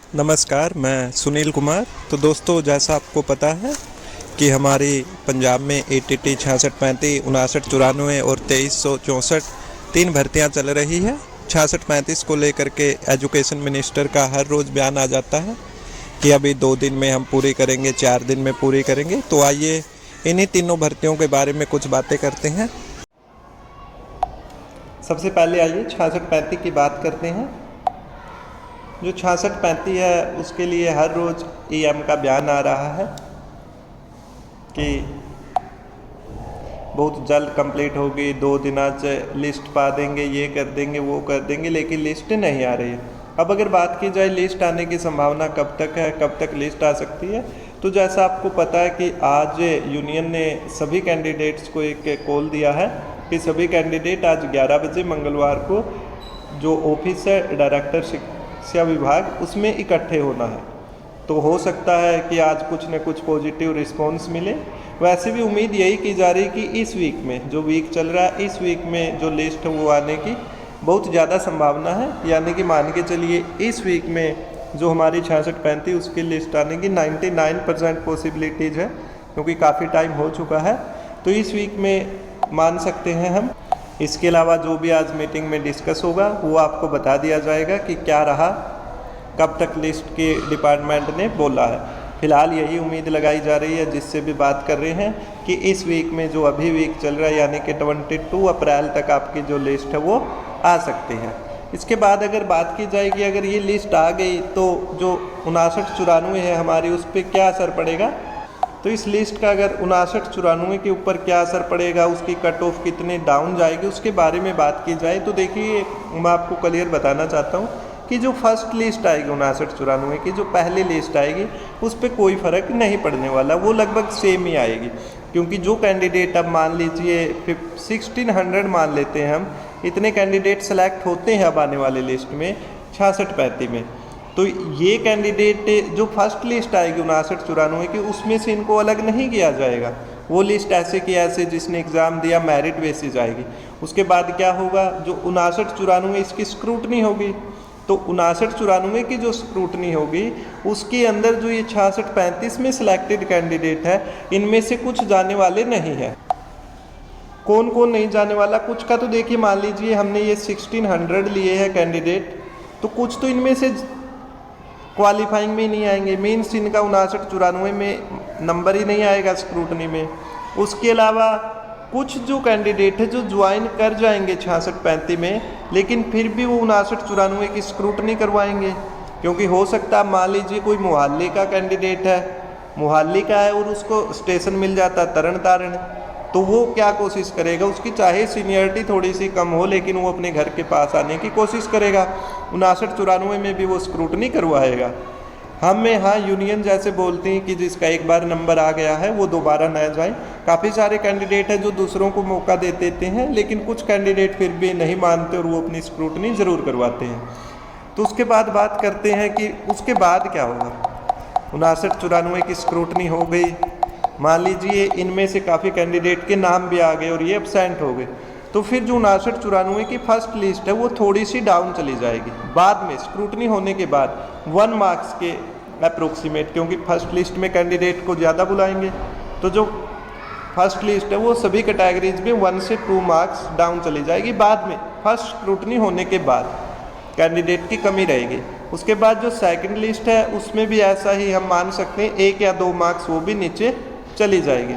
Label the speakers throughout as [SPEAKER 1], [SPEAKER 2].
[SPEAKER 1] नमस्कार, मैं सुनील कुमार। तो दोस्तों, जैसा आपको पता है कि हमारी पंजाब में ATT 6635, 5994 और 2364 3 भर्तियां चल रही है। 6635 को लेकर के एजुकेशन मिनिस्टर का हर रोज़ बयान आ जाता है कि अभी 2 दिन में हम पूरी करेंगे, 4 दिन में पूरी करेंगे। तो आइए इन्हीं तीनों भर्तियों के बारे में कुछ बातें करते हैं। सबसे पहले आइए 6635 की बात करते हैं। जो 6635 है उसके लिए हर रोज़ EM का बयान आ रहा है कि बहुत जल्द कंप्लीट होगी, 2 दिनों से लिस्ट पा देंगे, ये कर देंगे, वो कर देंगे, लेकिन लिस्ट नहीं आ रही है। अब अगर बात की जाए लिस्ट आने की संभावना कब तक है, कब तक लिस्ट आ सकती है, तो जैसा आपको पता है कि आज यूनियन ने सभी कैंडिडेट्स को एक कॉल दिया है कि सभी कैंडिडेट आज 11 बजे मंगलवार को जो ऑफिस है डायरेक्टर शिक्षा विभाग उसमें इकट्ठे होना है। तो हो सकता है कि आज कुछ न कुछ पॉजिटिव रिस्पांस मिले। वैसे भी उम्मीद यही की जा रही कि इस वीक में, जो वीक चल रहा है, इस वीक में जो लिस्ट है वो आने की बहुत ज़्यादा संभावना है। यानी कि मान के चलिए इस वीक में जो हमारी 6635 उसकी लिस्ट आने की 99% पॉसिबिलिटीज़ है, क्योंकि काफ़ी टाइम हो चुका है। तो इस वीक में मान सकते हैं हम। इसके अलावा जो भी आज मीटिंग में डिस्कस होगा वो आपको बता दिया जाएगा कि क्या रहा, कब तक लिस्ट के डिपार्टमेंट ने बोला है। फिलहाल यही उम्मीद लगाई जा रही है, जिससे भी बात कर रहे हैं, कि इस वीक में जो अभी वीक चल रहा है यानी कि 22 अप्रैल तक आपकी जो लिस्ट है वो आ सकती है। इसके बाद अगर बात की जाए कि अगर ये लिस्ट आ गई तो जो 5994 है हमारी, उस पर क्या असर पड़ेगा। तो इस लिस्ट का अगर 5994 के ऊपर क्या असर पड़ेगा, उसकी कट ऑफ कितने डाउन जाएगी, उसके बारे में बात की जाए तो देखिए, मैं आपको क्लियर बताना चाहता हूँ कि जो फर्स्ट लिस्ट आएगी 5994 की, जो पहली लिस्ट आएगी, उस पर कोई फ़र्क नहीं पड़ने वाला, वो लगभग सेम ही आएगी। क्योंकि जो कैंडिडेट, अब मान लीजिए 1600 मान लेते हैं हम, इतने कैंडिडेट सेलेक्ट होते हैं अब आने वाली लिस्ट में 6635 में। तो ये कैंडिडेट जो फर्स्ट लिस्ट आएगी 5994 की, उसमें से इनको अलग नहीं किया जाएगा। वो लिस्ट ऐसे की ऐसे जिसने एग्ज़ाम दिया मेरिट बेसिस आएगी। उसके बाद क्या होगा, जो 5994 इसकी स्क्रूटनी होगी। तो 5994 की जो स्क्रूटनी होगी उसके अंदर जो ये 6635 में सिलेक्टेड कैंडिडेट है, इनमें से कुछ जाने वाले नहीं है। कौन कौन नहीं जाने वाला, कुछ का तो देखिए, मान लीजिए हमने ये 1600 लिए हैं कैंडिडेट, तो कुछ तो इनमें से क्वालिफाइंग में ही नहीं आएंगे। मीन्स इनका 5994 में नंबर ही नहीं आएगा स्क्रूटनी में। उसके अलावा कुछ जो कैंडिडेट है जो ज्वाइन कर जाएंगे 6635 में, लेकिन फिर भी वो 5994 की स्क्रूटनी करवाएंगे। क्योंकि हो सकता है मान लीजिए कोई मोहाली का कैंडिडेट है, मोहाली का है और उसको स्टेशन मिल जाता है तरन तारण, तो वो क्या कोशिश करेगा, उसकी चाहे सीनियरिटी थोड़ी सी कम हो लेकिन वो अपने घर के पास आने की कोशिश करेगा। 5994 में भी वो स्क्रूटनी करवाएगा। हाँ, यूनियन जैसे बोलती हैं कि जिसका एक बार नंबर आ गया है वो दोबारा न जाए। काफ़ी सारे कैंडिडेट हैं जो दूसरों को मौका दे देते हैं, लेकिन कुछ कैंडिडेट फिर भी नहीं मानते और वो अपनी स्क्रूटनी ज़रूर करवाते हैं। तो उसके बाद बात करते हैं कि उसके बाद क्या होगा। 5994 की स्क्रूटनी हो गई, मान लीजिए इनमें से काफ़ी कैंडिडेट के नाम भी आ गए और ये एब्सेंट हो गए, तो फिर जो 5994 की फर्स्ट लिस्ट है वो थोड़ी सी डाउन चली जाएगी। बाद में स्क्रूटनी होने के बाद 1 मार्क्स के अप्रोक्सीमेट, क्योंकि फर्स्ट लिस्ट में कैंडिडेट को ज़्यादा बुलाएंगे, तो जो फर्स्ट लिस्ट है वो सभी कैटेगरीज में 1 से 2 मार्क्स डाउन चली जाएगी। बाद में फर्स्ट स्क्रूटनी होने के बाद कैंडिडेट की कमी रहेगी। उसके बाद जो सेकंड लिस्ट है उसमें भी ऐसा ही हम मान सकते हैं, 1 या 2 मार्क्स वो भी नीचे चली जाएगी।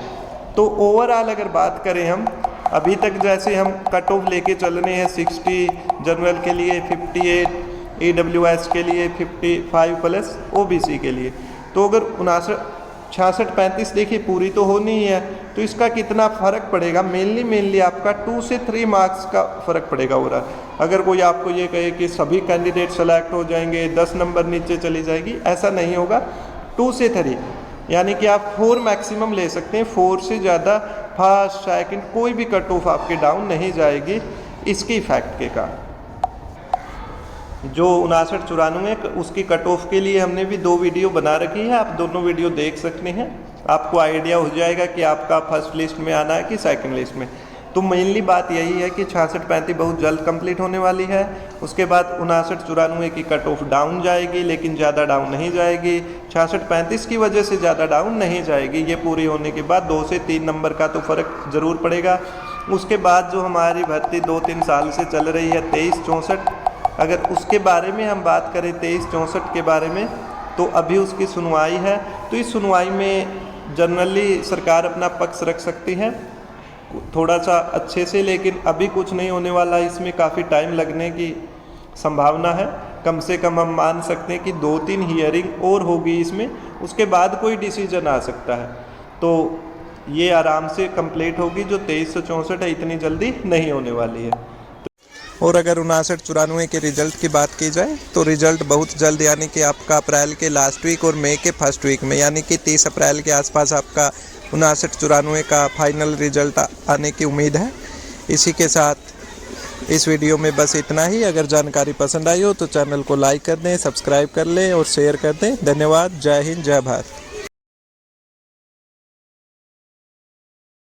[SPEAKER 1] तो ओवरऑल अगर बात करें हम, अभी तक जैसे हम कट ऑफ लेके चल रहे हैं 60 जनरल के लिए, 58 EWS के लिए, 55 प्लस OBC के लिए, तो अगर 6635 देखिए पूरी तो होनी ही है, तो इसका कितना फ़र्क पड़ेगा, मेनली आपका 2 से 3 मार्क्स का फ़र्क पड़ेगा ओवरऑल। अगर कोई आपको ये कहे कि सभी कैंडिडेट सेलेक्ट हो जाएंगे, 10 नंबर नीचे चली जाएगी, ऐसा नहीं होगा। 2 से 3 यानी कि आप 4 मैक्सिमम ले सकते हैं, 4 से ज़्यादा फर्स्ट सेकंड कोई भी कट ऑफ आपके डाउन नहीं जाएगी इसके इफेक्ट के कारण। जो 5994 उसकी कट ऑफ के लिए हमने भी 2 वीडियो बना रखी है, आप दोनों वीडियो देख सकते हैं, आपको आइडिया हो जाएगा कि आपका फर्स्ट लिस्ट में आना है कि सेकंड लिस्ट में। तो मेनली बात यही है कि 66-35 बहुत जल्द कंप्लीट होने वाली है। उसके बाद 59-94 की कट ऑफ डाउन जाएगी, लेकिन ज़्यादा डाउन नहीं जाएगी। 66-35 की वजह से ज़्यादा डाउन नहीं जाएगी। ये पूरी होने के बाद 2 से 3 नंबर का तो फ़र्क ज़रूर पड़ेगा। उसके बाद जो हमारी भर्ती 2-3 साल से चल रही है 23-64, अगर उसके बारे में हम बात करें 23-64 के बारे में, तो अभी उसकी सुनवाई है। तो इस सुनवाई में जनरली सरकार अपना पक्ष रख सकती है थोड़ा सा अच्छे से, लेकिन अभी कुछ नहीं होने वाला। इसमें काफ़ी टाइम लगने की संभावना है। कम से कम हम मान सकते हैं कि 2-3 हियरिंग और होगी इसमें, उसके बाद कोई डिसीजन आ सकता है। तो ये आराम से कंप्लीट होगी। जो 2364 है इतनी जल्दी नहीं होने वाली है। और अगर 59-94 के रिज़ल्ट की बात की जाए तो रिज़ल्ट बहुत जल्द, यानी कि आपका अप्रैल के लास्ट वीक और मई के फर्स्ट वीक में, यानी कि 30 अप्रैल के आसपास आपका 59-94 का फाइनल रिज़ल्ट आने की उम्मीद है। इसी के साथ इस वीडियो में बस इतना ही। अगर जानकारी पसंद आई हो तो चैनल को लाइक कर दें, सब्सक्राइब कर लें और शेयर कर दें। धन्यवाद। जय हिंद, जय भारत।